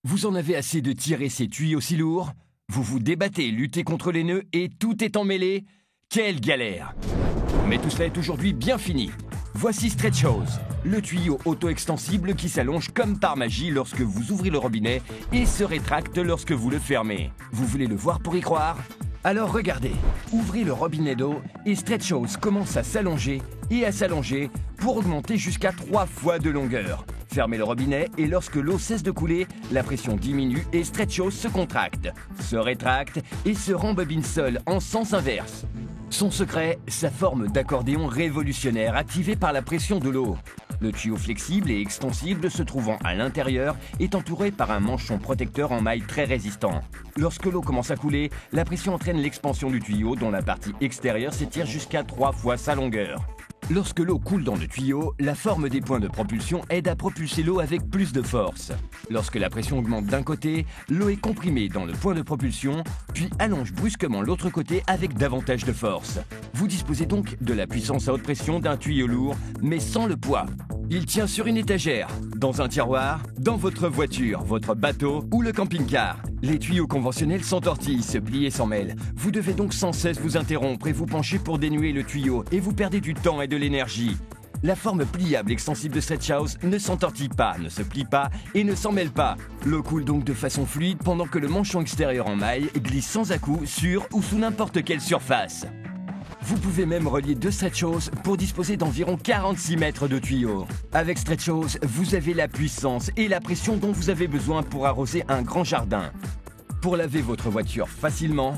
Vous en avez assez de tirer ces tuyaux si lourds? Vous vous débattez, luttez contre les nœuds et tout est emmêlé? Quelle galère! Mais tout cela est aujourd'hui bien fini. Voici Stretch Hose, le tuyau auto-extensible qui s'allonge comme par magie lorsque vous ouvrez le robinet et se rétracte lorsque vous le fermez. Vous voulez le voir pour y croire? Alors regardez, ouvrez le robinet d'eau et Stretch Hose commence à s'allonger et à s'allonger pour augmenter jusqu'à 3 fois de longueur. Fermez le robinet et lorsque l'eau cesse de couler, la pression diminue et Stretch Hose se contracte, se rétracte et se rembobine seul en sens inverse. Son secret, sa forme d'accordéon révolutionnaire activée par la pression de l'eau. Le tuyau flexible et extensible se trouvant à l'intérieur est entouré par un manchon protecteur en maille très résistant. Lorsque l'eau commence à couler, la pression entraîne l'expansion du tuyau dont la partie extérieure s'étire jusqu'à 3 fois sa longueur. Lorsque l'eau coule dans le tuyau, la forme des points de propulsion aide à propulser l'eau avec plus de force. Lorsque la pression augmente d'un côté, l'eau est comprimée dans le point de propulsion, puis allonge brusquement l'autre côté avec davantage de force. Vous disposez donc de la puissance à haute pression d'un tuyau lourd, mais sans le poids. Il tient sur une étagère, dans un tiroir, dans votre voiture, votre bateau ou le camping-car. Les tuyaux conventionnels s'entortillent, se plient et s'en mêlent. Vous devez donc sans cesse vous interrompre et vous pencher pour dénouer le tuyau et vous perdez du temps et de l'énergie. La forme pliable extensible de Stretch Hose ne s'entortille pas, ne se plie pas et ne s'en mêle pas. L'eau coule donc de façon fluide pendant que le manchon extérieur en maille glisse sans à-coups sur ou sous n'importe quelle surface. Vous pouvez même relier 2 Stretch Hose pour disposer d'environ 46 mètres de tuyaux. Avec Stretch Hose, vous avez la puissance et la pression dont vous avez besoin pour arroser un grand jardin, pour laver votre voiture facilement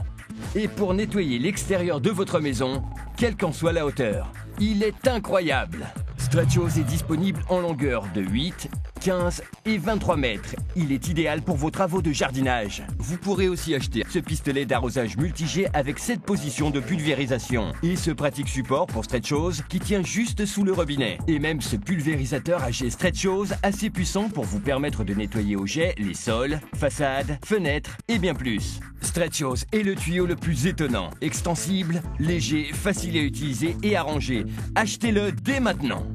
et pour nettoyer l'extérieur de votre maison, quelle qu'en soit la hauteur. Il est incroyable! Stretch Hose est disponible en longueur de 8, 15 et 23 mètres. Il est idéal pour vos travaux de jardinage. Vous pourrez aussi acheter ce pistolet d'arrosage multijet avec 7 positions de pulvérisation et ce pratique support pour Stretch Hose qui tient juste sous le robinet. Et même ce pulvérisateur à jet Stretch Hose assez puissant pour vous permettre de nettoyer au jet les sols, façades, fenêtres et bien plus. Stretch Hose est le tuyau le plus étonnant, extensible, léger, facile à utiliser et à ranger. Achetez-le dès maintenant.